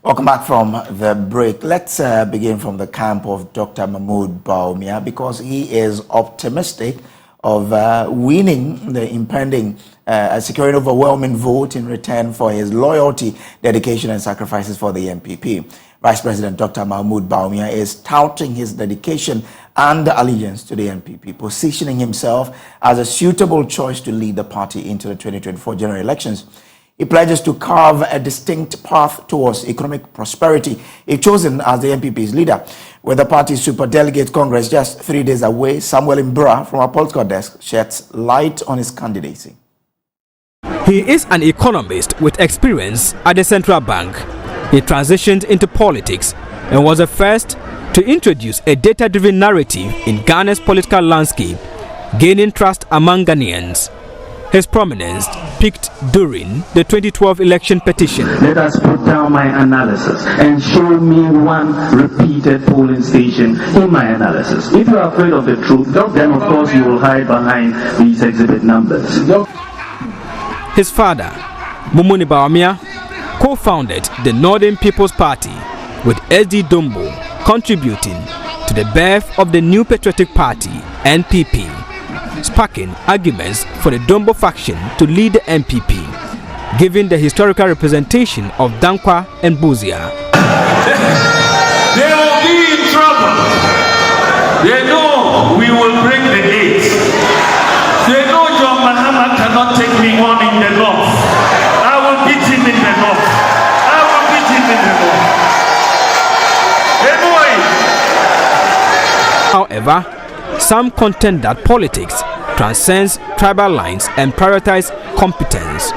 Welcome back from the break. Let's begin from the camp of Dr. Mahmood Bawumia, because he is optimistic of winning the impending, securing overwhelming vote in return for his loyalty, dedication and sacrifices for the NPP. Vice President Dr. Mahmood Bawumia is touting his dedication and allegiance to the NPP, positioning himself as a suitable choice to lead the party into the 2024 general elections. He pledges to carve a distinct path towards economic prosperity if chosen as the NPP's leader. With the party's Super Delegate Congress just 3 days away, Samuel Mbura from our political desk sheds light on his candidacy. He is an economist with experience at the central bank. He transitioned into politics and was the first to introduce a data-driven narrative in Ghana's political landscape, gaining trust among Ghanaians. His prominence peaked during the 2012 election petition. Let us put down my analysis and show me one repeated polling station in my analysis. If you are afraid of the truth, then of course you will hide behind these exhibit numbers. His father, Mumuni Bawumia, co-founded the Northern People's Party, with SD Dombo contributing to the birth of the New Patriotic Party, NPP, sparking arguments for the Dombo faction to lead the NPP, given the historical representation of Dankwa and Buzia. They will be in trouble. They know we will break the gates. They know John Mahama cannot take me on in the north. I will beat him in the north. I will beat him in the north. Anyway. However, some contend that politics transcends tribal lines and prioritizes competence.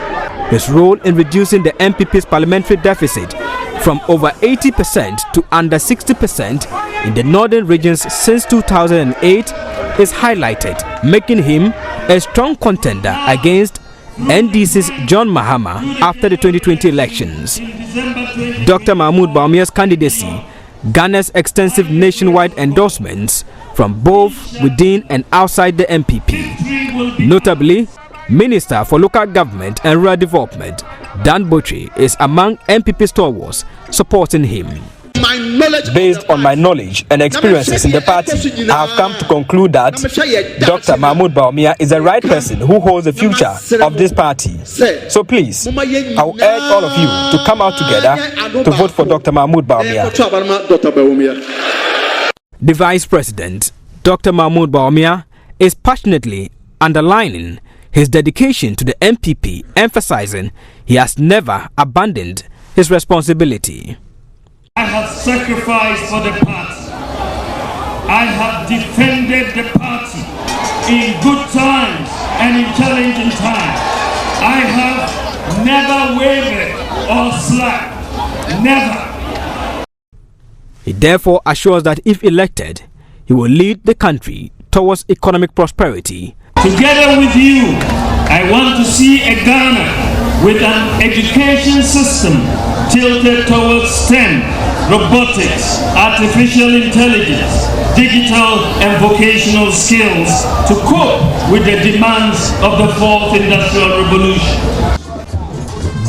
His role in reducing the NPP's parliamentary deficit from over 80% to under 60% in the northern regions since 2008 is highlighted, making him a strong contender against NDC's John Mahama after the 2020 elections. Dr. Mahmood Bawumia's candidacy garners extensive nationwide endorsements from both within and outside the NPP. Notably, Minister for Local Government and Rural Development, Dan Botry, is among NPP stalwarts supporting him. Based on my knowledge and experiences in the party, I have come to conclude that Dr. Mahmood Bawumia is the right person who holds the future of this party. So please, I will urge all of you to come out together to vote for Dr. Mahmood Bawumia. The Vice President, Dr. Mahmood Bawumia, is passionately underlining his dedication to the NPP, emphasizing he has never abandoned his responsibility. I have sacrificed for the party. I have defended the party in good times and in challenging times. I have never wavered or slacked. Never. He therefore assures that if elected, he will lead the country towards economic prosperity. Together with you, I want to see a Ghana with an education system tilted towards STEM, robotics, artificial intelligence, digital and vocational skills to cope with the demands of the fourth industrial revolution.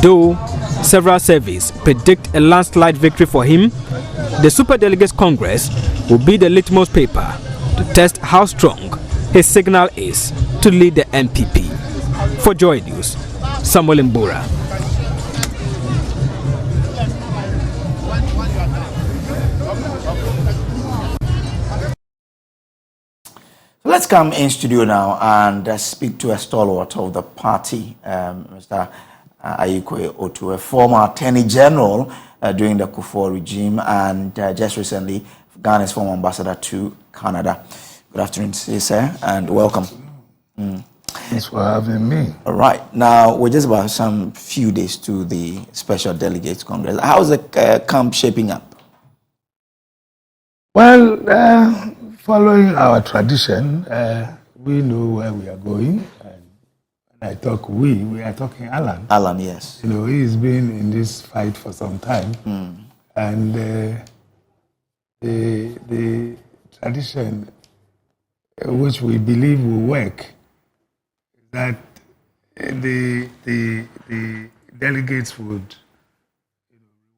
Though several surveys predict a landslide victory for him, the Super Delegates Congress will be the litmus paper to test how strong his signal is to lead the NPP. For Joy News, Samuel Mbura. Let's come in studio now and speak to a stalwart of the party, Mr. Ayikwe Otu, a former Attorney General during the Kufuor regime and just recently Ghana's former ambassador to Canada. Good afternoon, sir, and welcome. Thanks for having me. All right. Now, we're just about some few days to the Special Delegates Congress. How's the camp shaping up? Well, following our tradition, we know where we are going. And when I talk we are talking Alan. Alan, yes. You know, he's been in this fight for some time. And the tradition which we believe will work, that the delegates would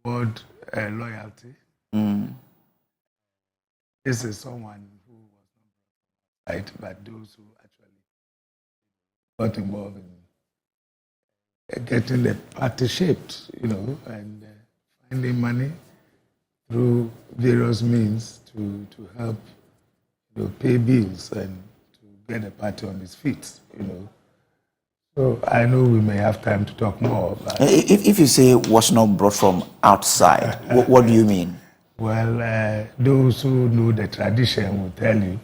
reward loyalty. This is someone who was not right, but those who actually got involved in getting the party shaped, and finding money through various means to help pay bills and to get the party on its feet, So I know we may have time to talk more. But if you say was not brought from outside, what do you mean? Well, those who know the tradition will tell you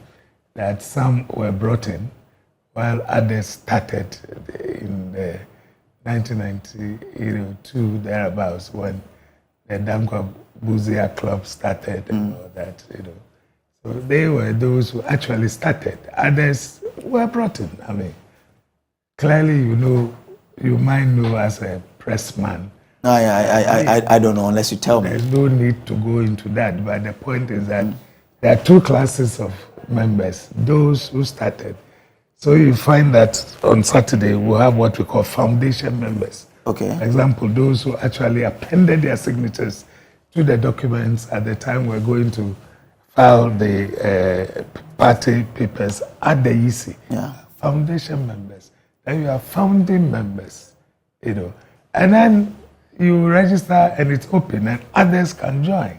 that some were brought in while others started in the 1992 thereabouts when the Dankwa Buzia Club started and all that, So they were those who actually started. Others were brought in. I mean, clearly, you might know as a pressman. I don't know unless you tell me. There's no need to go into that, but the point is that there are two classes of members, those who started. So you find that on Saturday we'll have what we call foundation members. Okay. For example, those who actually appended their signatures to the documents at the time we're going to file the party papers at the EC. Yeah. Foundation members. Then you have founding members, and then you register and it's open and others can join,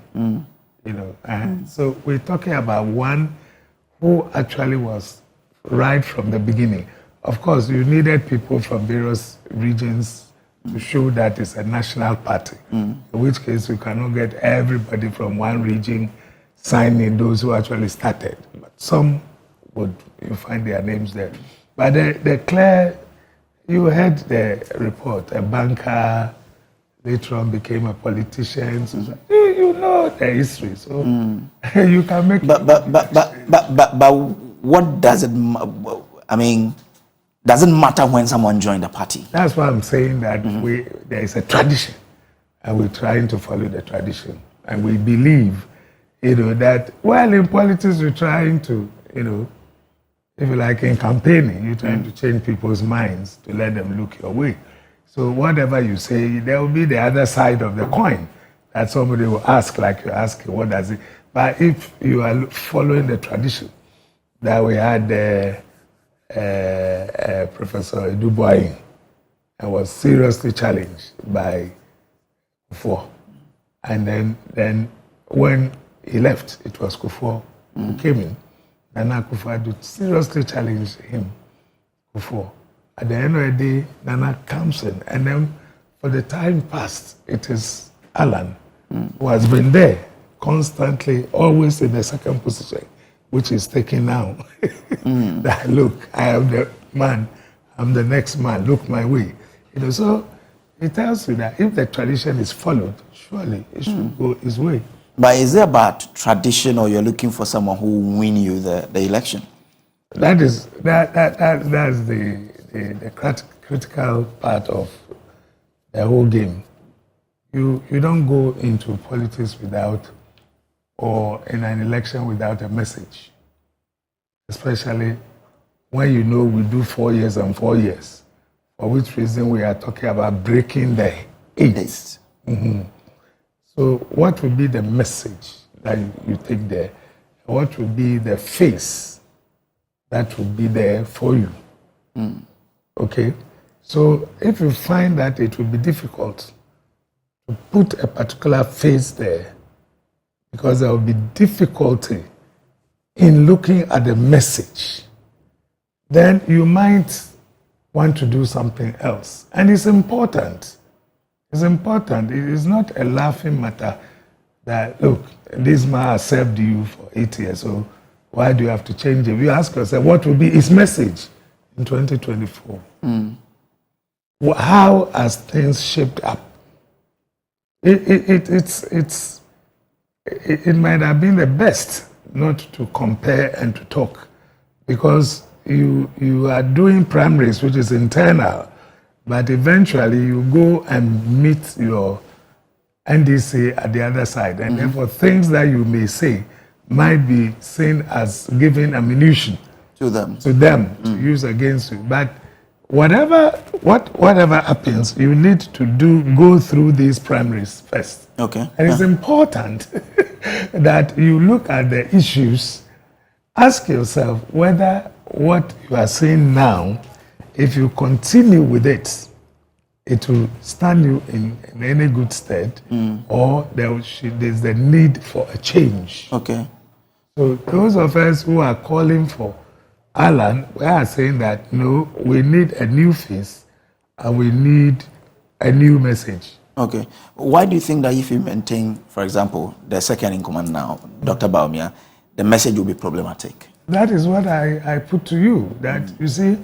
So we're talking about one who actually was right from the beginning. Of course, you needed people from various regions to show that it's a national party, in which case you cannot get everybody from one region signing those who actually started. But some you find their names there. But the clear, you heard the report, a banker later on became a politician. So you know the history, so you can make. But what does it? I mean, doesn't matter when someone joined the party. That's why I'm saying that there is a tradition, and we're trying to follow the tradition, and we believe, that while in politics we're trying to, if you like, in campaigning, you're trying to change people's minds to let them look your way. So whatever you say, there will be the other side of the coin that somebody will ask, like you're asking, what does it? But if you are following the tradition that we had Professor Dubois and was seriously challenged by Kufuor. And then when he left, it was Kufuor who came in. Nana Akufo-Addo seriously challenged him, Kufuor. At the end of the day, Nana comes in, and then for the time past, it is Alan who has been there constantly, always in the second position, which is taken now. That look, I am the man, I'm the next man, look my way. So it tells you that if the tradition is followed, surely it should go his way. But is it about tradition, or you're looking for someone who will win you the election? That's the critical part of the whole game. You don't go into politics or in an election without a message. Especially when we do 4 years and 4 years, for which reason we are talking about breaking the 8. So what will be the message that you take there? What will be the face that will be there for you? Okay? So if you find that it will be difficult to put a particular face there, because there will be difficulty in looking at the message, then you might want to do something else. And it's important. It's important. It is not a laughing matter that, look, this man has served you for 8 years, so why do you have to change it? You ask yourself, what will be his message in 2024? How has things shaped up? It might have been the best not to compare and to talk, because you are doing primaries, which is internal, but eventually you go and meet your NDC at the other side, and therefore things that you may say might be seen as giving ammunition to them to use against you. But whatever happens, you need to go through these primaries first. Okay. And it's important that you look at the issues, ask yourself whether what you are saying now, if you continue with it, it will stand you in any good stead, or there's the need for a change. Okay. So those of us who are calling for Alan, we are saying that no, we need a new face and we need a new message. Okay. Why do you think that if you maintain, for example, the second in command now, Dr. Bawumia, the message will be problematic? That is what I put to you, that you see,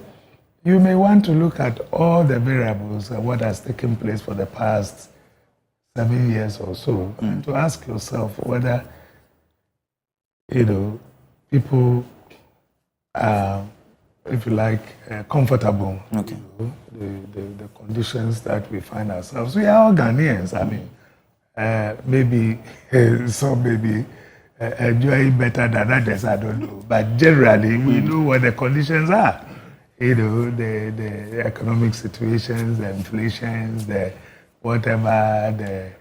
you may want to look at all the variables and what has taken place for the past 7 years or so, and to ask yourself whether, people are, if you like, comfortable. Okay. The conditions that we find ourselves. We are all Ghanaians. I mean, maybe some maybe enjoy better than others. I don't know, but generally we know what the conditions are. The economic situations, the inflations, the whatever, the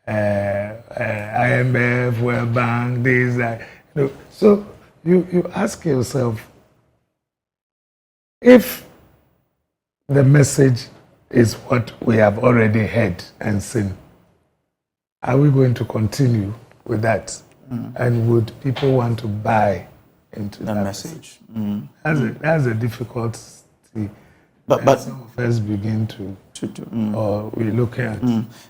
IMF, World Bank, these. So you ask yourself, if the message is what we have already heard and seen, are we going to continue with that? And would people want to buy into that message? That's a difficulty. But some of us begin to or we look at.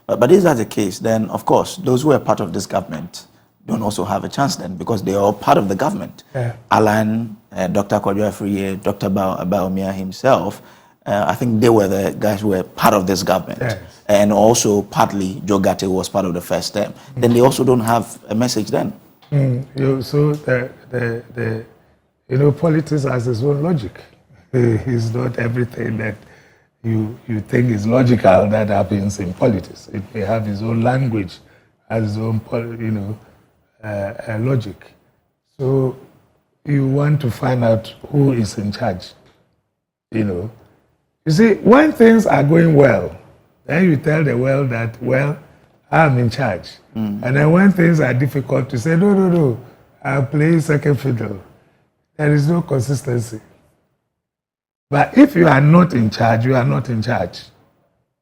But if that's the case, then of course those who are part of this government don't also have a chance then, because they are all part of the government. Yeah. Alan, Dr. Kwadwo Afriyie, Dr. Bawumia himself, I think they were the guys who were part of this government. Yes. And also partly Joe Gatti was part of the first term. Then they also don't have a message then. So the politics has its own logic. It's not everything that you think is logical that happens in politics. It may have its own language, has its own logic. So you want to find out who is in charge. You see, when things are going well, then you tell the world that, well, I'm in charge. And then when things are difficult, you say, no, I'll play second fiddle. There is no consistency. But if you are not in charge, you are not in charge.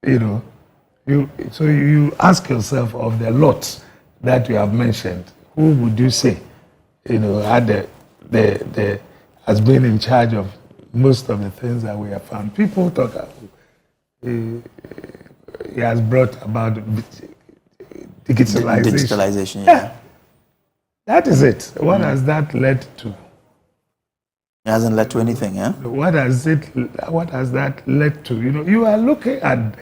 So you ask yourself, of the lots that you have mentioned, who would you say, had has been in charge of most of the things that we have found? People talk about, he has brought about digitalization. Digitalization, yeah. That is it. What has that led to? It hasn't led to anything, yeah? What has that led to? You are looking at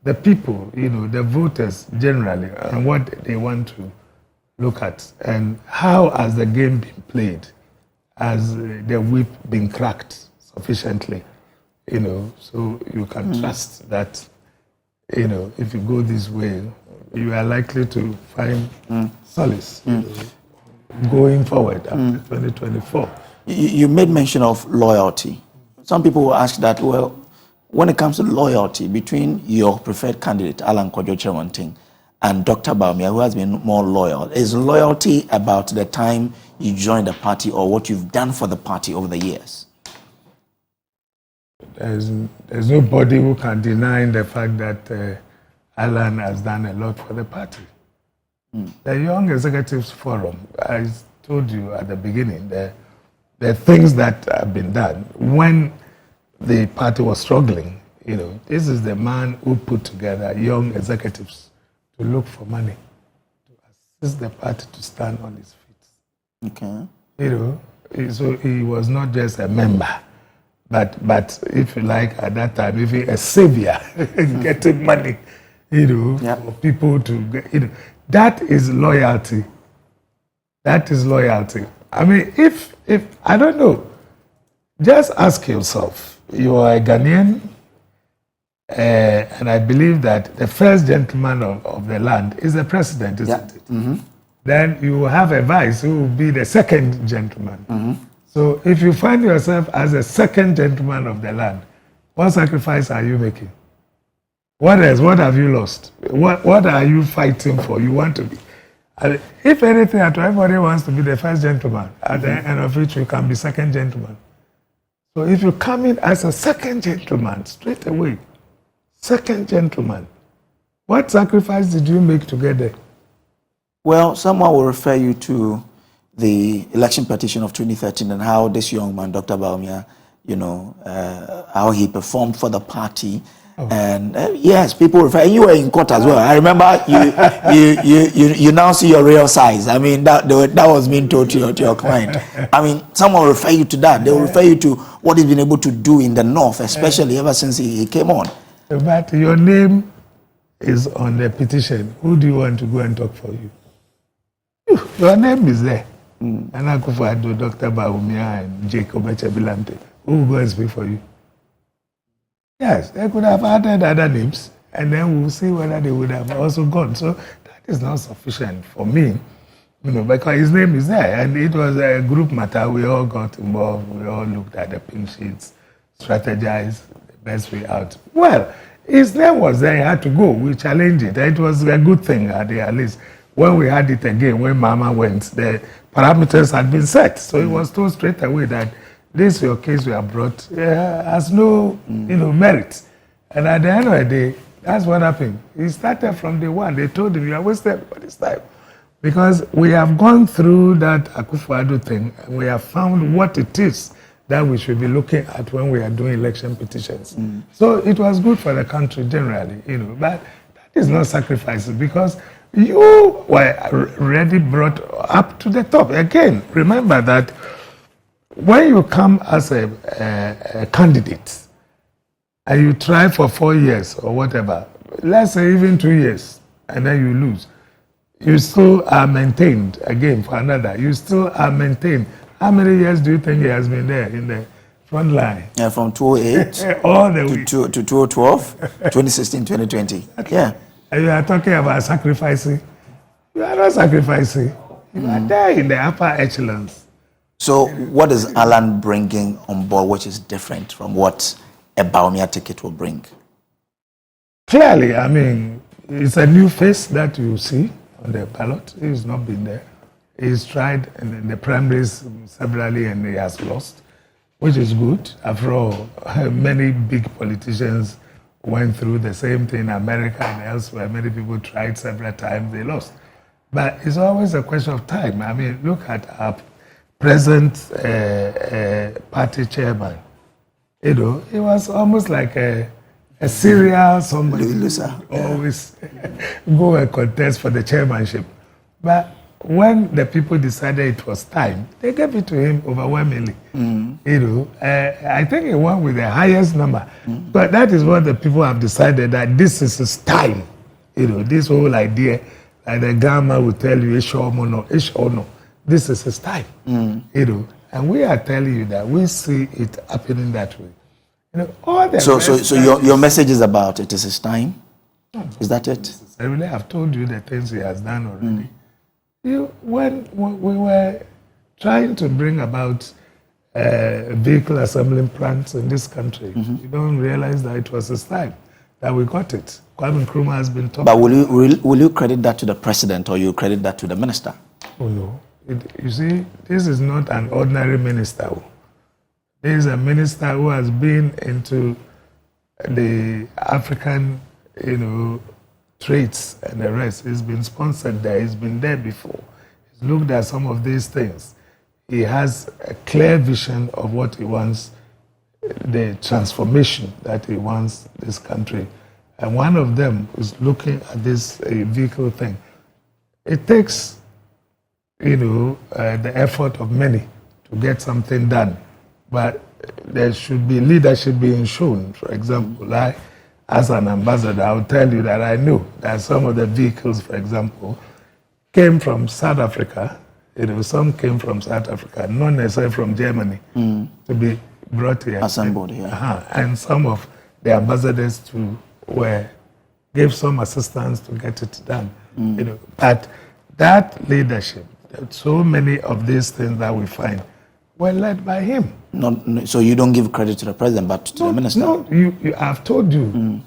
the people, the voters generally, and what they want to look at, and how has the game been played? Has the whip been cracked sufficiently? So you can trust that, if you go this way, you are likely to find solace going forward after 2024. You made mention of loyalty. Some people will ask that, well, when it comes to loyalty between your preferred candidate, Alan Kwadwo Kyerematen, and Dr. Bawumia, who has been more loyal, is loyalty about the time you joined the party or what you've done for the party over the years? There's nobody who can deny the fact that Alan has done a lot for the party. The Young Executives Forum, I told you at the beginning, the things that have been done when the party was struggling. This is the man who put together young executives to look for money, to assist the party to stand on its feet. Okay. So he was not just a member, but if you like, at that time, if he a savior, getting money, for people to get, that is loyalty. That is loyalty. I mean, if I don't know, just ask yourself, you are a Ghanaian, and I believe that the first gentleman of the land is the president, isn't it? Then you have a vice who will be the second gentleman. So if you find yourself as a second gentleman of the land, What sacrifice are you making? What else? What have you lost? What are you fighting for? You want to be. If anything, everybody wants to be the first gentleman. At the end of it, you can be second gentleman. So if you come in as a second gentleman, straight away, second gentleman, what sacrifice did you make to get there? Well, someone will refer you to the election petition of 2013 and how this young man, Dr. Bawumia, how he performed for the party. Oh. And yes, people refer. You were in court as well. I remember you now see your real size. I mean, that was being told to your client. I mean, someone will refer you to that. They will refer you to what he's been able to do in the north, especially ever since he came on. But your name is on the petition. Who do you want to go and talk for you? Your name is there. And I go for Dr. Bawumia and Jacob Echebilante. Who will go and speak for you? Yes, they could have added other names, and then we'll see whether they would have also gone. So that is not sufficient for me, because his name is there, and it was a group matter. We all got involved. We all looked at the pin sheets, strategized the best way out. Well, his name was there. He had to go. We challenged it. It was a good thing at least. When we had it again, when Mama went, the parameters had been set. So it was told straight away that this your case we have brought has no merit. And at the end of the day, that's what happened. He started from day one. They told him, you are wasting everybody's time. Because we have gone through that Akufo-Addo thing, and we have found what it is that we should be looking at when we are doing election petitions. So it was good for the country generally, but that is not sacrifices, because you were already brought up to the top. Again, remember that when you come as a candidate and you try for 4 years or whatever, let's say even 2 years, and then you lose, you still are maintained again for another. You still are maintained. How many years do you think he has been there in the front line? Yeah, from 2008 all the way to 2012, 2016, 2020. Yeah. And you are talking about sacrificing. You are not sacrificing. You are there in the upper echelons. So what is Alan bringing on board which is different from what a Bawumia ticket will bring? Clearly, I mean, it's a new face that you see on the ballot. He's not been there. He's tried in the primaries severally and he has lost, which is good. After all, many big politicians went through the same thing in America and elsewhere. Many people tried several times, they lost. But it's always a question of time. I mean, look at our present party chairman. He was almost like a serial somebody who always go and contest for the chairmanship. But when the people decided it was time, they gave it to him overwhelmingly. I think he won with the highest number. But that is what the people have decided, that this is his time. This whole idea, like the Gama will tell you, ish or no, this is his time. And we are telling you that we see it happening that way. All the so your message is about it is his time? Is that it? I really have told you the things he has done already. When we were trying to bring about vehicle assembling plants in this country, you don't realize that it was his time that we got it. Kwame Nkrumah has been talking. But will you credit that to the president or you credit that to the minister? Oh no. You see, this is not an ordinary minister. This is a minister who has been into the African, traits and the rest. He's been sponsored there. He's been there before. He's looked at some of these things. He has a clear vision of what he wants, the transformation that he wants this country. And one of them is looking at this vehicle thing. It takes, the effort of many to get something done. But there should be leadership being shown. For example, I, as an ambassador, I'll tell you that I know that some of the vehicles, for example, came from South Africa. Some came from South Africa, not necessarily from Germany, to be brought here. Assembled here. And some of the ambassadors gave some assistance to get it done. But that leadership, so many of these things that we find, were led by him. So you don't give credit to the president, but to the minister? No, I've told you.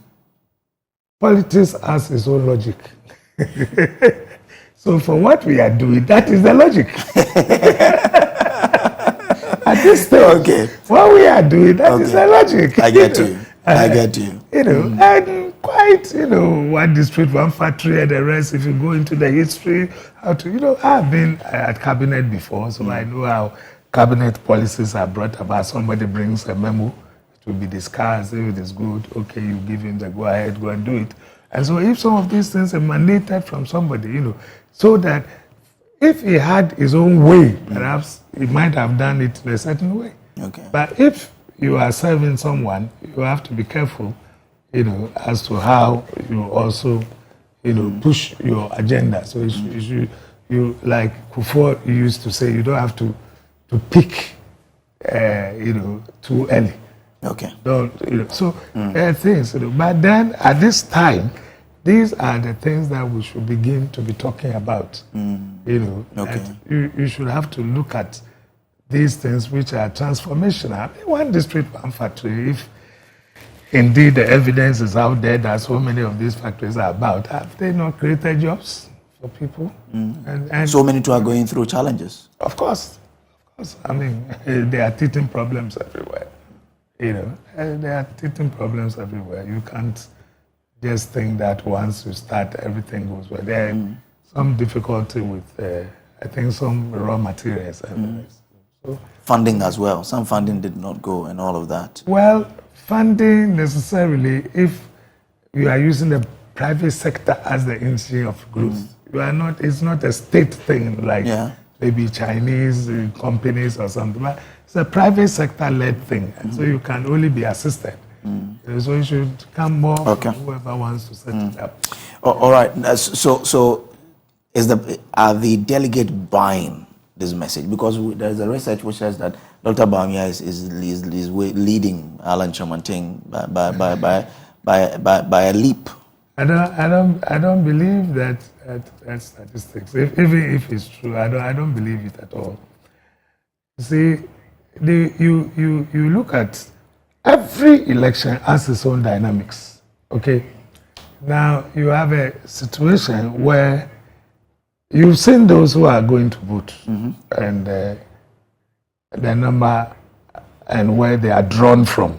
Politics has its own logic. So for what we are doing, that is the logic. At this stage, what we are doing, that is the logic. I get you. I get you. And quite, one district, one factory, and the rest. If you go into the history, I've been at cabinet before, so I know how cabinet policies are brought about. Somebody brings a memo, it will be discussed. If it is good, okay, you give him the go ahead, go and do it. And so if some of these things emanated from somebody, so that if he had his own way, perhaps he might have done it in a certain way. Okay. But if you are serving someone, you have to be careful, as to how you also, push your agenda. So you like Kufuor used to say, you don't have to pick, too early. Okay. So there are things, but then at this time, these are the things that we should begin to be talking about. Okay. You should have to look at these things which are transformational. One district, one factory, if indeed the evidence is out there that so many of these factories are about, have they not created jobs for people? And so many too are going through challenges. Of course. I mean, there are teething problems everywhere. There are teething problems everywhere. You can't just think that once you start, everything goes well. There is some difficulty with, I think, some raw materials. So, funding as well. Some funding did not go and all of that. Well, funding necessarily, if you are using the private sector as the engine of growth, it's not a state thing like maybe Chinese companies or something. But it's a private sector-led thing, and so you can only be assisted. So you should come more from whoever wants to set it up. All right. So are the delegate buying this message? Because there's a research which says that Dr. Bawumia is leading Alan Chomanting by a leap. I don't believe that statistics. Even if it's true, I don't believe it at all. See, you look at every election has its own dynamics. Okay, now you have a situation where you've seen those who are going to vote and the number and where they are drawn from.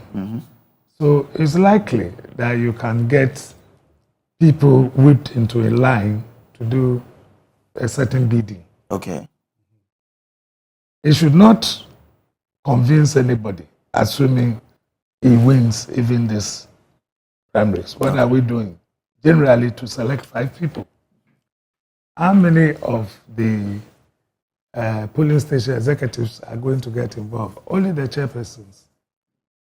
So it's likely that you can get people whipped into a line to do a certain bidding. Okay. It should not convince anybody, assuming he wins even this primaries. What are we doing? Generally to select 5 people. How many of the polling station executives are going to get involved? Only the chairpersons.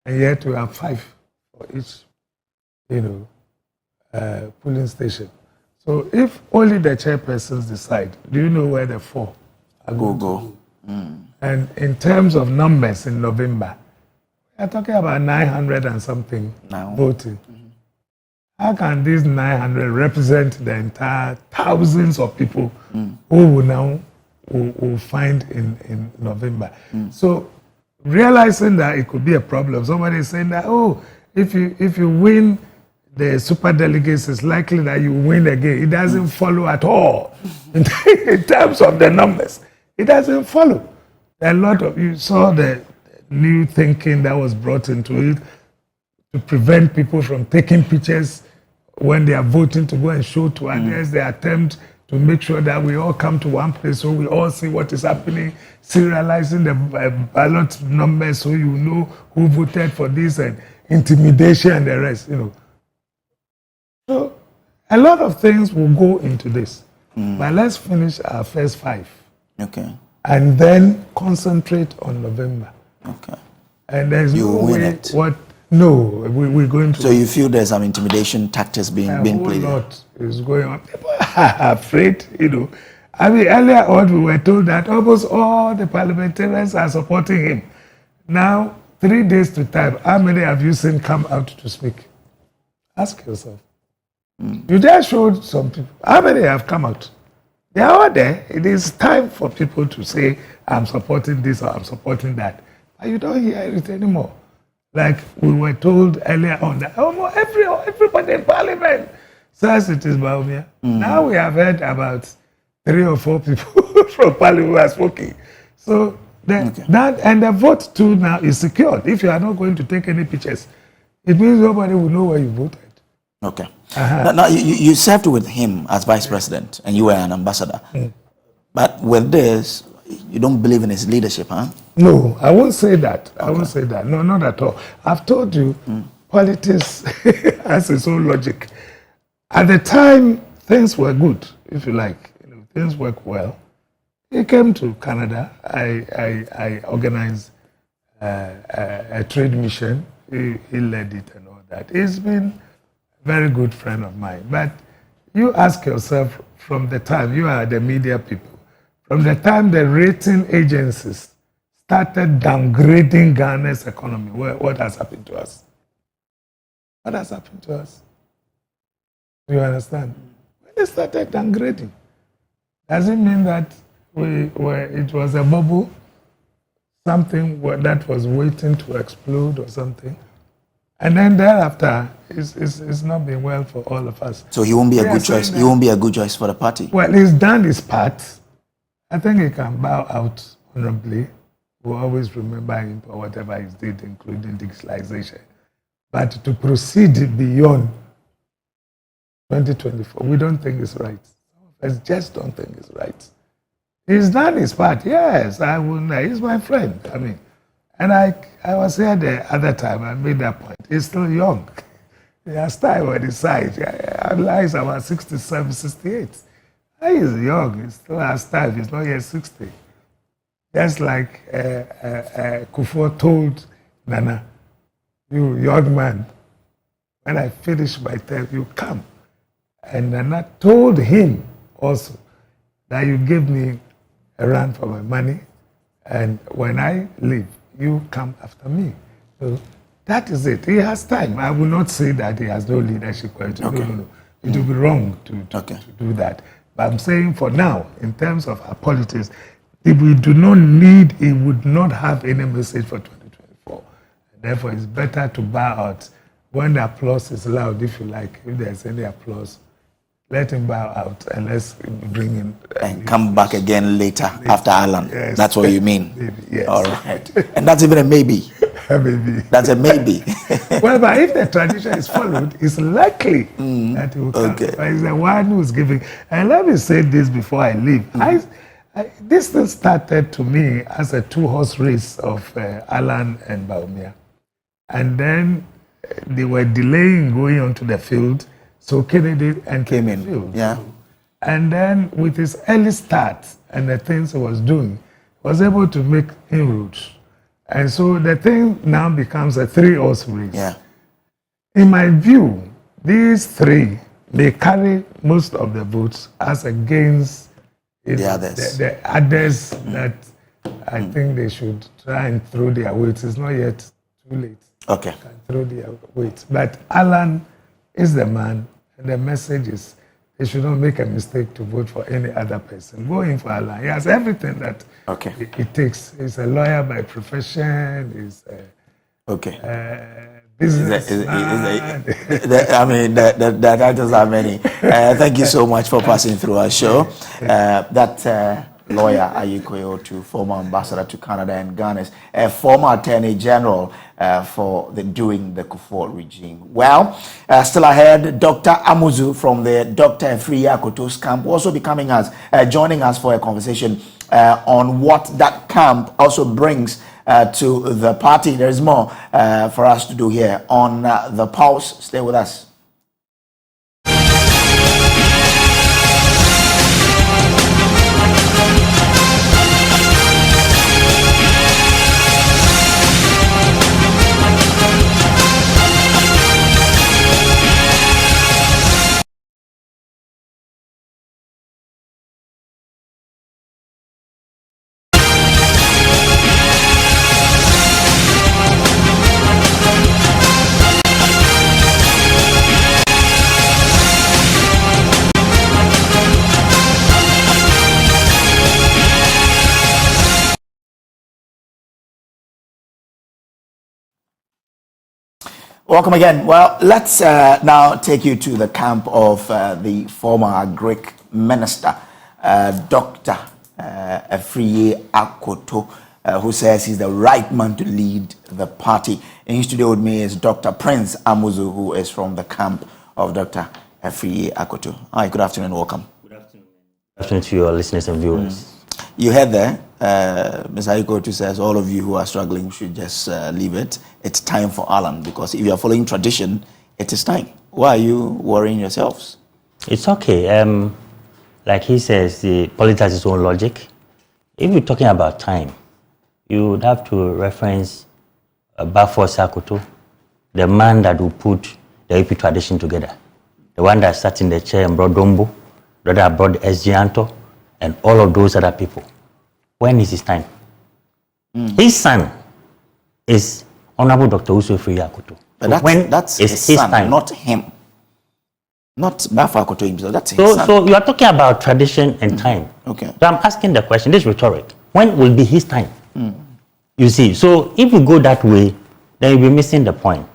And yet we have 5 for each, polling station. So if only the chairpersons decide, do you know where the 4 are going to go? And in terms of numbers in November, we're talking about 900 and something voting. How can these 900 represent the entire thousands of people who will now will find in November? So realizing that it could be a problem, somebody is saying that, if you win the super delegates, it's likely that you win again. It doesn't follow at all. In terms of the numbers, it doesn't follow. A lot of you saw the new thinking that was brought into it to prevent people from taking pictures when they are voting, to go and show to others. The attempt to make sure that we all come to one place so we all see what is happening, serializing the ballot numbers so you know who voted for this, and intimidation and the rest, So a lot of things will go into this. But let's finish our first 5. Okay. And then concentrate on November. Okay. And there's You no win way it. We're going to. So you feel there's some intimidation tactics being played? A whole lot is going on. People are afraid, I mean, earlier on we were told that almost all the parliamentarians are supporting him. Now, 3 days to time, how many have you seen come out to speak? Ask yourself. You just showed some people. How many have come out? They are all there. It is time for people to say, I'm supporting this or I'm supporting that. But you don't hear it anymore. Like we were told earlier on that everybody in parliament says it is Baumia. Now we have heard about 3 or 4 people from parliament who are speaking. So that and the vote too now is secured. If you are not going to take any pictures, it means nobody will know where you voted. Okay. Now you served with him as vice president and you were an ambassador. But with this, you don't believe in his leadership, huh? No, I won't say that. Okay. I won't say that. No, not at all. I've told you, politics has its own logic. At the time, things were good, if you like. Things worked well. He came to Canada. I organized a trade mission. He led it and all that. He's been a very good friend of mine. But you ask yourself, from the time, you are the media people, from the time the rating agencies started downgrading Ghana's economy, what has happened to us? What has happened to us? Do you understand? When they started downgrading, does it mean that it was a bubble, something that was waiting to explode or something? And then thereafter, it's not been well for all of us. So he won't be a good choice. He won't be a good choice for the party. Well, he's done his part. I think he can bow out honorably. We'll always remember him for whatever he did, including digitalization. But to proceed beyond 2024, we don't think it's right. Some of us just don't think it's right. He's done his part. Yes, I will. He's my friend. I mean, and I was here the other time. I made that point. He's still young. He has time on his side. He's about 67, 68. He's young. He still has time. He's not yet 60. Just like Kufuor told Nana, you young man, when I finish my term, you come. And Nana told him also that you give me a run for my money, and when I leave, you come after me. So that is it. He has time. I will not say that he has no leadership quality. Okay. No. It would be wrong to do that. But I'm saying for now, in terms of our politics, if we do not need, he would not have any message for 2024. Therefore, it's better to bow out. When the applause is loud, if you like, if there's any applause, let him bow out and let's bring in. And come back again later after Alan. Yes. That's what you mean? Maybe, yes. All right. And that's even a maybe. Maybe. That's a maybe. Well, but if the tradition is followed, it's likely that he will come. Okay. But he's the one who's giving. And let me say this before I leave. This thing started to me as a 2-horse race of Alan and Baumia. And then they were delaying going onto the field, so Kennedy came in the field. Yeah. And then with his early start and the things he was doing, was able to make inroads. And so the thing now becomes a 3-horse race. Yeah. In my view, these 3 may carry most of the votes as against the others. The others that I think they should try and throw their weight. It's not yet too late. Okay. Can throw their weight. But Alan is the man, and the message is they should not make a mistake to vote for any other person. Go in for Alan. He has everything that it takes. He's a lawyer by profession. He's a businessman. I mean, the titles are many. Thank you so much for passing through our show. That lawyer Ayikoyo, to former ambassador to Canada and Ghana, former attorney general for during the Kufuor regime. Well, still ahead, Dr. Amuzu from the Dr. Efri Akoto's camp will also be joining us for a conversation on what that camp also brings to the party. There is more for us to do here on The Pulse. Stay with us. Welcome again. Well, let's now take you to the camp of the former Agric Minister, Dr. Afriye Akoto, who says he's the right man to lead the party. In studio with me is Dr. Prince Amuzu, who is from the camp of Dr. Afriye Akoto. Hi, good afternoon, welcome. Good afternoon. Good afternoon to your listeners and viewers. You heard there, Mr. Akoto says all of you who are struggling should just leave it. It's time for Alan, because if you are following tradition, it is time. Why are you worrying yourselves? It's okay. Like he says, the politics has its own logic. If you're talking about time, you would have to reference Bafo Akoto, the man that will put the AP tradition together. The one that sat in the chair and brought Dombo, the other brought SG Anto, and all of those other people. When is his time? His son is Honorable Dr. Afriye Akoto. But that's his son, time? Not him. Not Bafo Akoto himself, that's his son. So you are talking about tradition and time. Okay. So I'm asking the question, this is rhetoric. When will be his time? You see, so if you go that way, then you'll be missing the point.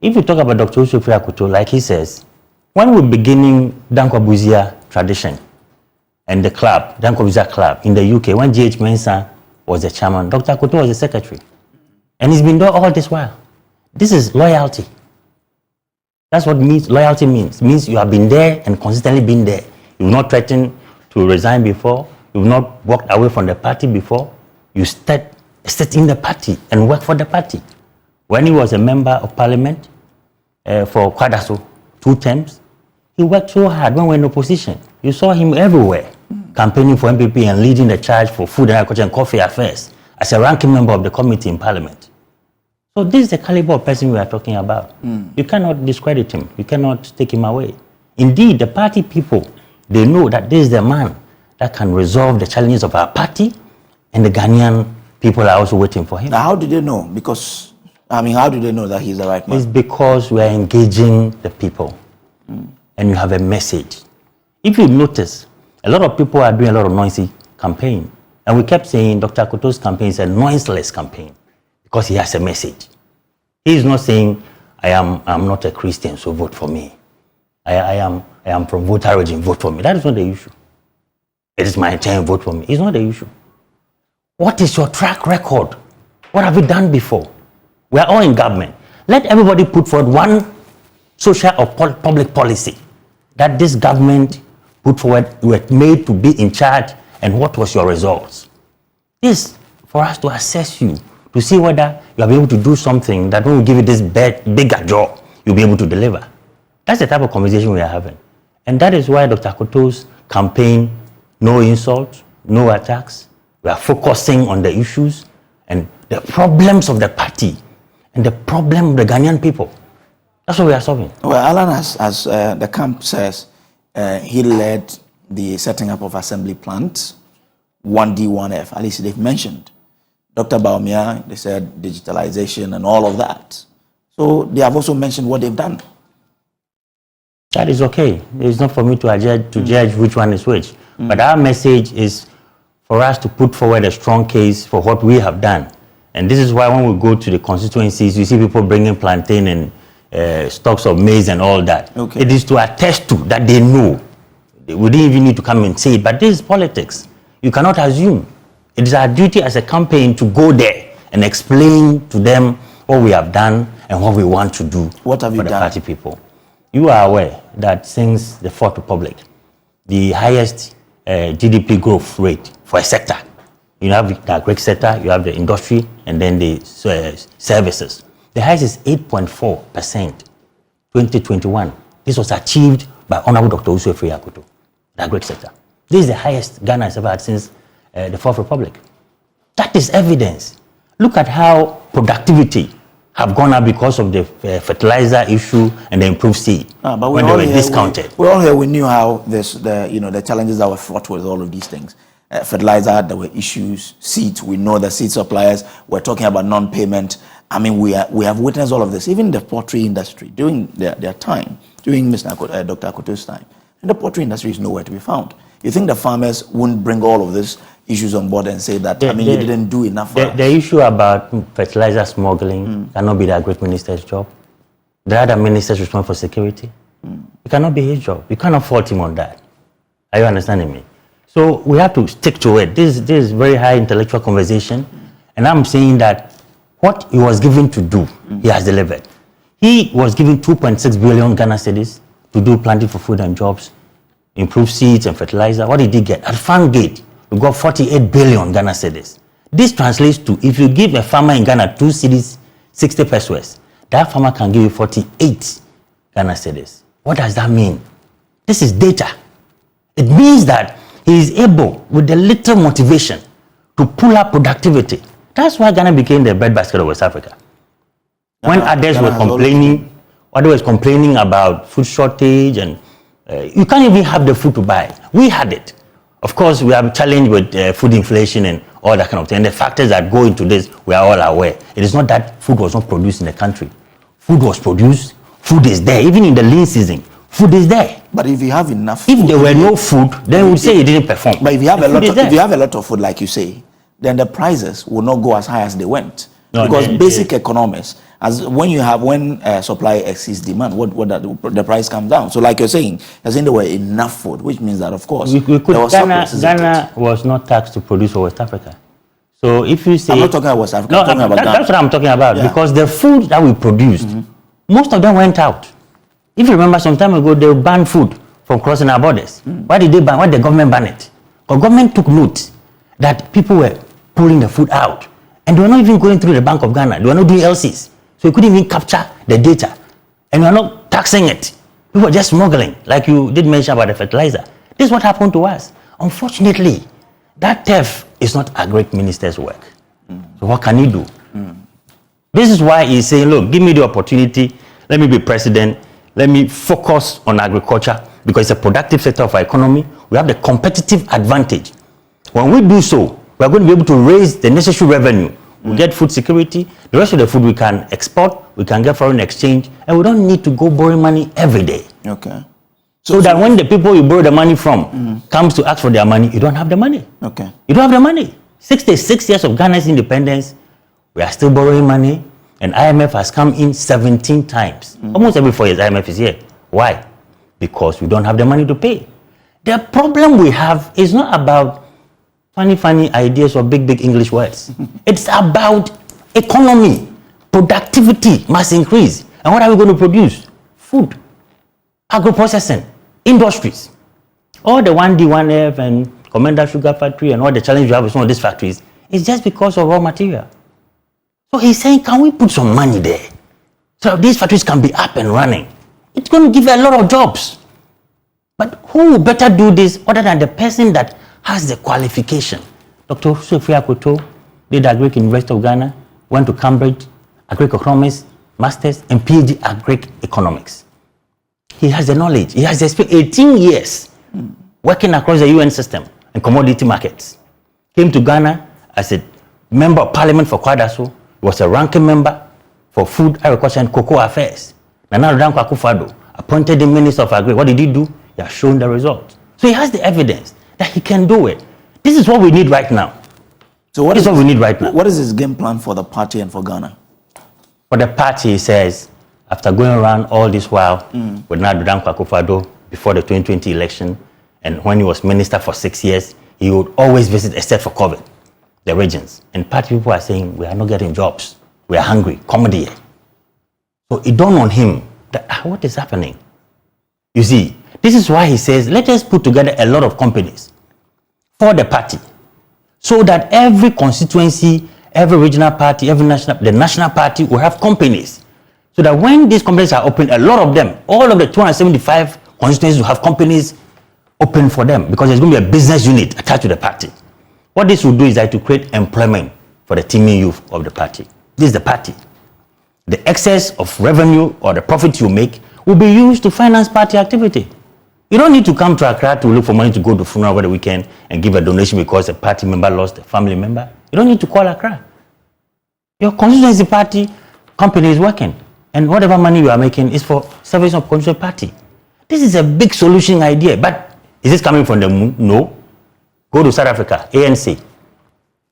If you talk about Dr. Afriye Akoto, like he says, when we're beginning Dankwabuzia tradition and the club, Dankwabuzia Club in the UK, when G.H. Mensah was the chairman, Dr. Akoto was the secretary. And he's been there all this while. This is loyalty. That's what loyalty means. It means you have been there and consistently been there. You've not threatened to resign before. You've not walked away from the party before. You stayed in the party and worked for the party. When he was a member of parliament for Kwadaso, 2 terms, he worked so hard when we were in opposition. You saw him everywhere, campaigning for NPP and leading the charge for food and agriculture and coffee affairs as a ranking member of the committee in parliament. So this is the caliber of person we are talking about. You cannot discredit him. You cannot take him away. Indeed, the party people, they know that this is the man that can resolve the challenges of our party, and the Ghanaian people are also waiting for him. Now, how do they know? Because, how do they know that he's the right man? It's because we are engaging the people, and you have a message. If you notice, a lot of people are doing a lot of noisy campaign, and we kept saying Dr. Akoto's campaign is a noiseless campaign because he has a message. He is not saying, I'm not a Christian, so vote for me. I am from voter origin, vote for me. That is not the issue. It is my turn, vote for me. It's not the issue. What is your track record? What have you done before? We are all in government. Let everybody put forward one social or public policy that this government put forward, you were made to be in charge, and what was your results? This for us to assess you, to see whether you are able to do something that will give you this bigger job, you'll be able to deliver. That's the type of conversation we are having. And that is why Dr. Akoto's campaign, no insults, no attacks. We are focusing on the issues and the problems of the party and the problem of the Ghanaian people. That's what we are solving. Well, Alan, as the camp says, he led the setting up of assembly plants, 1D, 1F, at least they've mentioned. Dr. Bawumia, they said digitalization and all of that. So they have also mentioned what they've done. That is okay. It's not for me to judge which one is which. But our message is for us to put forward a strong case for what we have done. And this is why when we go to the constituencies, you see people bringing plantain and stalks of maize and all that. Okay. It is to attest to that they know. We didn't even need to come and say it, but this is politics. You cannot assume. It is our duty as a campaign to go there and explain to them what we have done and what we want to do for the party people. You are aware that since the Fourth Republic, the highest GDP growth rate for a sector, you have the agri sector, you have the industry, and then the services. The highest is 8.4%, 2021. This was achieved by Honorable Dr. Afriye Akoto, the agri sector. This is the highest Ghana has ever had since the Fourth Republic. That is evidence. Look at how productivity have gone up because of the fertilizer issue and the improved seed when they were discounted. We knew how the challenges that were fraught with all of these things. Fertilizer, there were issues. Seeds, we know the seed suppliers were talking about non-payment. We have witnessed all of this. Even the poultry industry during their time, during Dr. Akoto's time, and the poultry industry is nowhere to be found. You think the farmers wouldn't bring all of these issues on board and say that, you didn't do enough for us? The issue about fertilizer smuggling cannot be the agri minister's job. the other ministers responsible for security. It cannot be his job. You cannot fault him on that. Are you understanding me? So we have to stick to it. This is very high intellectual conversation. And I'm saying that what he was given to do, he has delivered. He was given 2.6 billion Ghana cedis to do planting for food and jobs, improve seeds and fertilizer. What did he get? At farm gate, we got 48 billion Ghana cedis. This translates to, if you give a farmer in Ghana 2 cedis, 60 pesos, that farmer can give you 48 Ghana cedis. What does that mean? This is data. It means that he is able, with a little motivation, to pull up productivity. That's why Ghana became the breadbasket of West Africa. When others were complaining about food shortage and you can't even have the food to buy. We had it. Of course, we have a challenge with food inflation and all that kind of thing. And the factors that go into this, we are all aware. It is not that food was not produced in the country. Food was produced. Food is there. Even in the lean season, food is there. But if you have enough if food, there were no food, then we would say it didn't perform. But if you have a lot of food, like you say, then the prices will not go as high as they went. No, because basic economics, as when supply exceeds demand, the price comes down. So like you're saying there were enough food, which means that of course Ghana was not taxed to produce for West Africa. So if you say, I'm not talking about West Africa, no, I'm talking about Ghana. That's what I'm talking about, because the food that we produced, most of them went out. If you remember, some time ago they banned food from crossing our borders. Why did they ban? Why did the government ban it? The government took note that people were pulling the food out. And they were not even going through the Bank of Ghana. They were not doing LCs. So you couldn't even capture the data. And we are not taxing it. People were just smuggling, like you did mention about the fertilizer. This is what happened to us. Unfortunately, that theft is not a great minister's work. So what can he do? This is why he's saying, look, give me the opportunity. Let me be president. Let me focus on agriculture because it's a productive sector of our economy. We have the competitive advantage. When we do so, we are going to be able to raise the necessary revenue. We get food security. The rest of the food we can export, we can get foreign exchange, and we don't need to go borrowing money every day. Okay. So that when the people you borrow the money from comes to ask for their money, you don't have the money. Okay. You don't have the money. 66 years of Ghana's independence, we are still borrowing money, and IMF has come in 17 times. Almost every 4 years, IMF is here. Why? Because we don't have the money to pay. The problem we have is not about funny ideas or big English words. It's about economy. Productivity must increase. And what are we going to produce? Food, agro-processing, industries. All the 1D, 1F and Commander Sugar Factory and all the challenge we have with some of these factories is just because of raw material. So he's saying, can we put some money there so these factories can be up and running? It's going to give a lot of jobs. But who will better do this other than the person that has the qualification? Dr. Sophia Koto did Agric University of Ghana, went to Cambridge, Agric Economics, Masters, and PhD Agric Economics. He has the knowledge. He has the experience. 18 years working across the UN system and commodity markets. Came to Ghana as a member of parliament for Kwadaso. Was a ranking member for food, agriculture, and cocoa affairs. Nana Danko Akufo-Addo appointed the Minister of Agri. What did he do? He has shown the results. So he has the evidence that he can do it. This is what we need right now. So what is what we need right now? What is his game plan for the party and for Ghana? For the party, he says, after going around all this while with Nana Danko Akufo-Addo before the 2020 election, and when he was minister for 6 years, he would always visit, except for COVID, the regions. And party people are saying, we are not getting jobs. We are hungry. Come here. So it dawned on him that what is happening? You see, this is why he says, let us put together a lot of companies for the party so that every constituency, every regional party, the national party will have companies. So that when these companies are open, a lot of them, all of the 275 constituencies will have companies open for them because there's going to be a business unit attached to the party. What this will do is that to create employment for the teeming youth of the party. This is the party. The excess of revenue or the profit you make will be used to finance party activity. You don't need to come to Accra to look for money to go to funeral over the weekend and give a donation because a party member lost a family member. You don't need to call Accra. Your constituency party company is working, and whatever money you are making is for service of constituency party. This is a big solution idea, but is this coming from the moon? No. Go to South Africa, ANC.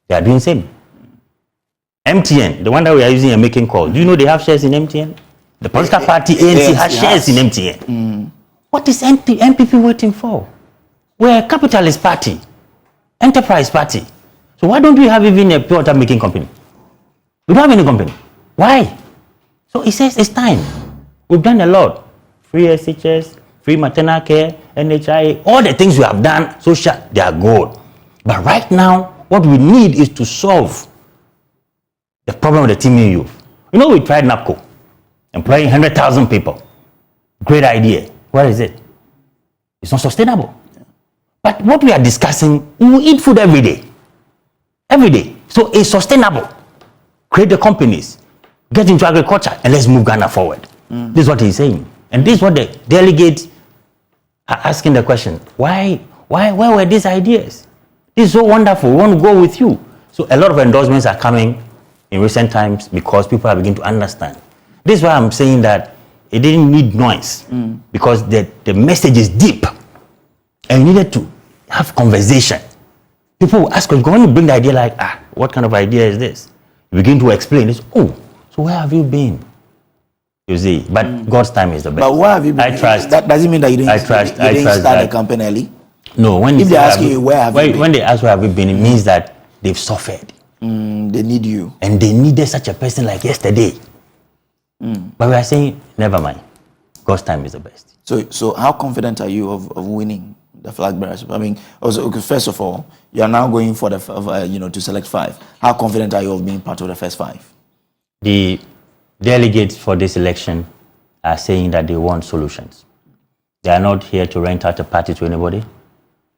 They are doing the same. MTN, the one that we are using and making calls. Do you know they have shares in MTN? The political party ANC has shares in MTN. What is NPP waiting for? We're a capitalist party, enterprise party. So why don't we have even a pure water making company? We don't have any company. Why? So he says it's time. We've done a lot. Free SHS, free maternal care, NHI, all the things we have done, social, they are good. But right now, what we need is to solve the problem with the teeming youth. You know, we tried NAPCO, employing 100,000 people. Great idea. Where is it? It's not sustainable. But what we are discussing, we eat food every day. Every day. So it's sustainable. Create the companies, get into agriculture, and let's move Ghana forward. This is what he's saying. And this is what the delegates are asking the question. Where were these ideas? This is so wonderful. We want to go with you. So a lot of endorsements are coming in recent times because people are beginning to understand. This is why I'm saying that it didn't need noise because the message is deep and you needed to have conversation. People will ask, when you bring the idea like, what kind of idea is this? You begin to explain this. Oh, so where have you been? You see, but God's time is the best. But where have you been? I trust. That doesn't mean that you didn't start the campaign early. No, when if they ask you where have you been, when they ask where have you been, it means that they've suffered. They need you, and they needed such a person like yesterday. But we are saying, never mind. God's time is the best. So how confident are you of winning the flag bearers? I mean, also, first of all, you are now going for the to select 5. How confident are you of being part of the first 5? The delegates for this election are saying that they want solutions. They are not here to rent out a party to anybody.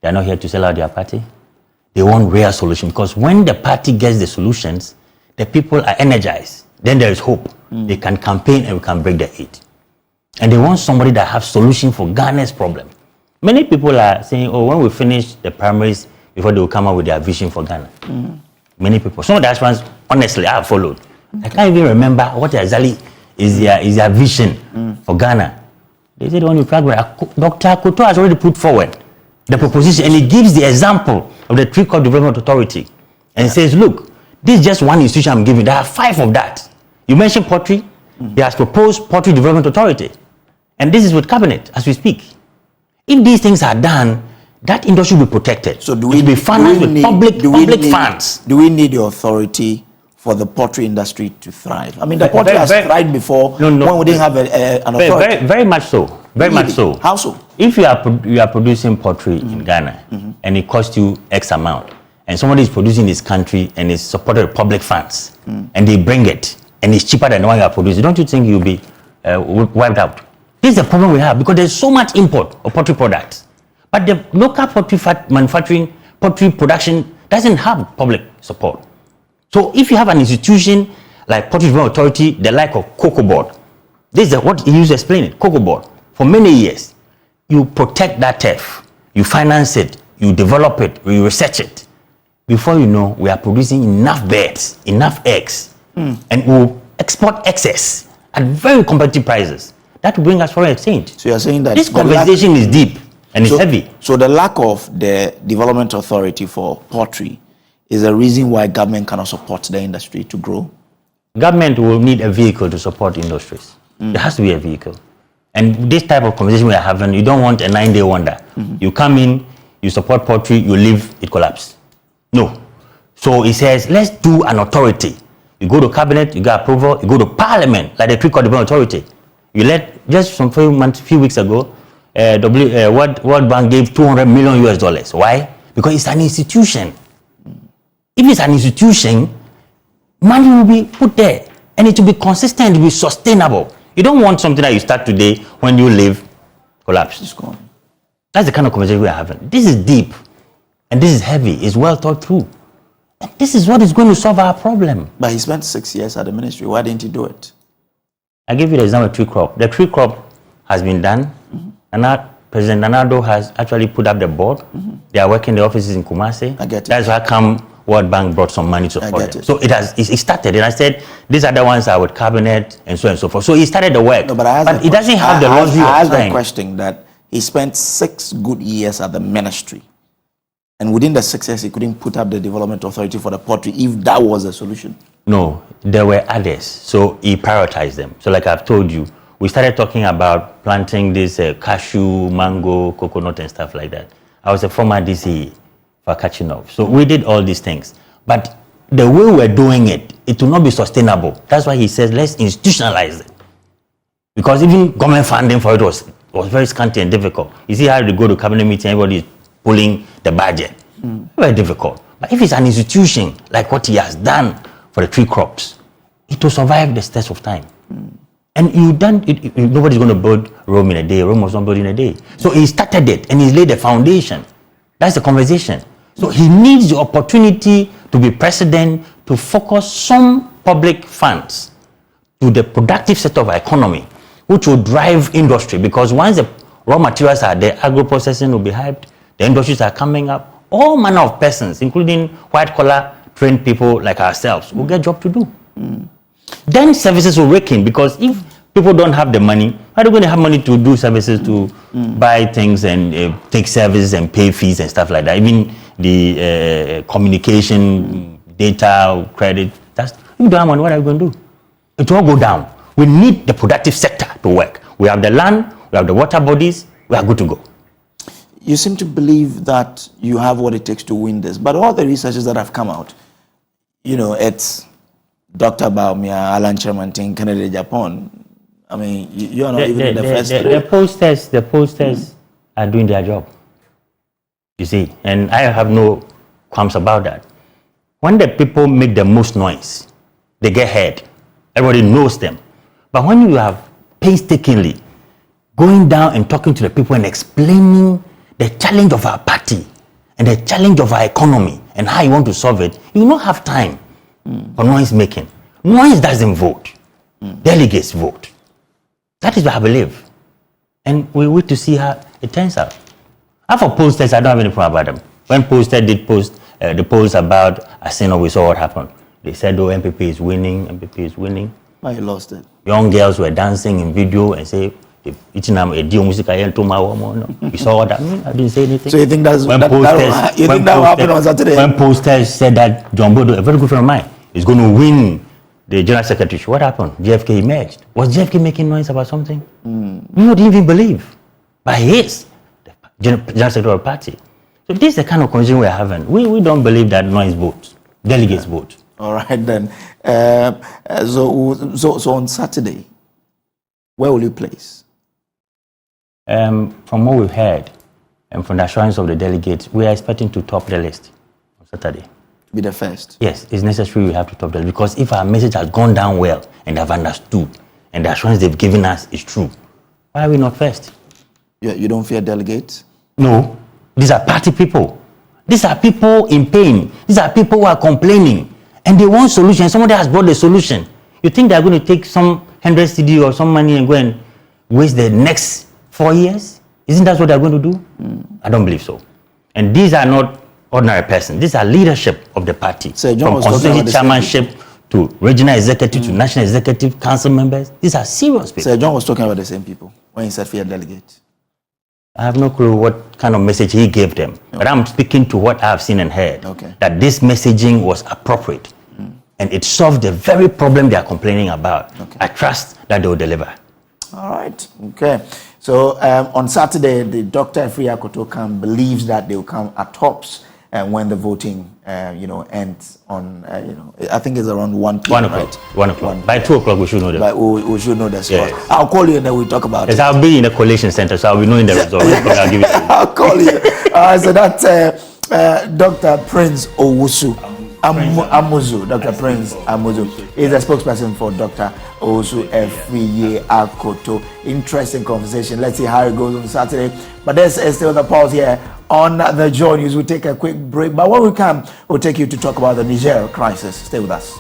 They are not here to sell out their party. They want real solutions, because when the party gets the solutions, the people are energized. Then there is hope. They can campaign and we can break the 8. And they want somebody that has solution for Ghana's problem. Many people are saying, oh, when we finish the primaries, before they will come up with their vision for Ghana. Many people. Some of the aspirants, honestly, I have followed. I can't even remember what exactly is their vision for Ghana. They said, when you Dr. Akoto has already put forward the proposition, and he gives the example of the Tree Crop Development Authority and says, look, this is just one institution I'm giving. There are 5 of that. You mentioned poultry. He has proposed Poultry Development Authority. And this is with cabinet as we speak. If these things are done, that industry will be protected. So do we be financed with public funds? Do we need the authority for the poultry industry to thrive? I mean, the poultry has thrived before when we didn't have an authority. Very much so. Very much so. How so? If you are producing poultry in Ghana and it costs you X amount, and somebody is producing in this country and is supported with public funds, and they bring it and it's cheaper than the one you are producing, don't you think you'll be wiped out? This is the problem we have, because there's so much import of poultry products, but the local poultry manufacturing, poultry production doesn't have public support. So if you have an institution like Poultry Development Authority, the like of Cocoa Board, this is what he used to explain it, Cocoa Board, for many years, you protect that turf, you finance it, you develop it, you research it. Before you know, we are producing enough birds, enough eggs, and we'll export excess at very competitive prices. That will bring us foreign exchange. So you're saying that this conversation is deep and it's heavy. So the lack of the development authority for poultry is the reason why government cannot support the industry to grow? Government will need a vehicle to support industries. There has to be a vehicle. And this type of conversation we are having, you don't want a 9-day wonder. You come in, you support poultry, you leave, it collapses. No. So he says, let's do an authority. You go to cabinet, you get approval, you go to parliament, like the Tree Crop Development Authority. You let, just some few weeks ago, World Bank gave $200 million US. Why? Because it's an institution. If it's an institution, money will be put there, and it will be consistent, it will be sustainable. You don't want something that you start today, when you leave, collapse. It's gone. That's the kind of conversation we are having. This is deep, and this is heavy. It's well thought through. And this is what is going to solve our problem. But he spent 6 years at the ministry. Why didn't he do it? I give you the example of tree crop. The tree crop has been done, and now President Nanado has actually put up the board. They are working the offices in Kumasi. I get it. That's why World Bank brought some money to support it. So it started, and I said these are the ones are with cabinet and so on and so forth. So he started the work, no, but it doesn't have the luxury of I asked the question that he spent 6 good years at the ministry, and within the 6 years he couldn't put up the development authority for the poultry if that was the solution. No, there were others, so he prioritized them. So like I've told you, we started talking about planting this cashew, mango, coconut and stuff like that. I was a former DC for Kachinov. So we did all these things. But the way we're doing it, it will not be sustainable. That's why he says, let's institutionalize it. Because even government funding for it was very scanty and difficult. You see how they go to cabinet meeting, everybody is pulling the budget. Very difficult. But if it's an institution, like what he has done for the tree crops, it will survive the test of time. And nobody's going to build Rome in a day. Rome was not built in a day. So he started it and he's laid the foundation. That's the conversation. So he needs the opportunity to be president to focus some public funds to the productive sector of our economy, which will drive industry. Because once the raw materials are there, agro-processing will be hyped, the industries are coming up, all manner of persons, including white-collar trained people like ourselves, will get job to do. Then services will rake in, because if people don't have the money, how are they going to have money to do services, to buy things and take services and pay fees and stuff like that? Even the communication, data, credit, if you don't have money, what are you going to do? It will all go down. We need the productive sector to work. We have the land, we have the water bodies, we are good to go. You seem to believe that you have what it takes to win this, but all the researches that have come out, it's Dr. Bawumia, Alan Chairman, Kennedy, Japan. I mean, you are not even in the first three. The posters are doing their job. You see, and I have no qualms about that. When the people make the most noise, they get heard. Everybody knows them. But when you have painstakingly going down and talking to the people and explaining the challenge of our party and the challenge of our economy and how you want to solve it, you will not have time for noise making. Noise doesn't vote. Delegates vote. That is what I believe. And we wait to see how it turns out. As for posters, I don't have any problem about them. When Poster did post the polls about Asino, we saw what happened. They said, oh, NPP is winning, NPP is winning. Why you lost it? Young girls were dancing in video and say, we saw that. I didn't say anything. So you think that will happen on Saturday? When posters said that John Bodo, a very good friend of mine, is going to win the general secretary, what happened? JFK emerged. Was JFK making noise about something? You didn't even believe. But he is the general secretary of the party. So this is the kind of conversation we're having. We don't believe that noise votes, delegates vote. All right then. So on Saturday, where will you place? From what we've heard and from the assurance of the delegates, we are expecting to top the list on Saturday. Be the first? Yes, it's necessary we have to top the list, because if our message has gone down well and they've understood and the assurance they've given us is true, why are we not first? You don't fear delegates? No. These are party people. These are people in pain. These are people who are complaining and they want solutions. Somebody has brought the solution. You think they're going to take some 100 CD or some money and go and waste the next 4 years? Isn't that what they're going to do? I don't believe so. And these are not ordinary persons. These are leadership of the party. So from constituency chairmanship to regional executive to national executive council members. These are serious people. So John was talking about the same people when he said fear delegates. I have no clue what kind of message he gave them. Okay. But I'm speaking to what I have seen and heard. Okay. That this messaging was appropriate. And it solved the very problem they are complaining about. Okay. I trust that they will deliver. All right. Okay. So on Saturday, the Dr. Efria Koto believes that they will come at tops when the voting, ends on, I think it's around 1 p.m. 1 o'clock. Right? 1 o'clock. By 2 o'clock, we should know that. We should know the score. Yeah. I'll call you and then we'll talk about it. I'll be in the collation center, so I'll be knowing the result. I'll give it to you. I'll call you. So that's Dr. Prince Owusu. Amuzu, Dr. Prince Amuzu is a spokesperson for Dr. Owusu Efria Koto. Interesting conversation. Let's see how it goes on Saturday. But there's still the pause here on the Joy News. We'll take a quick break. But when we come, we'll take you to talk about the Niger crisis. Stay with us.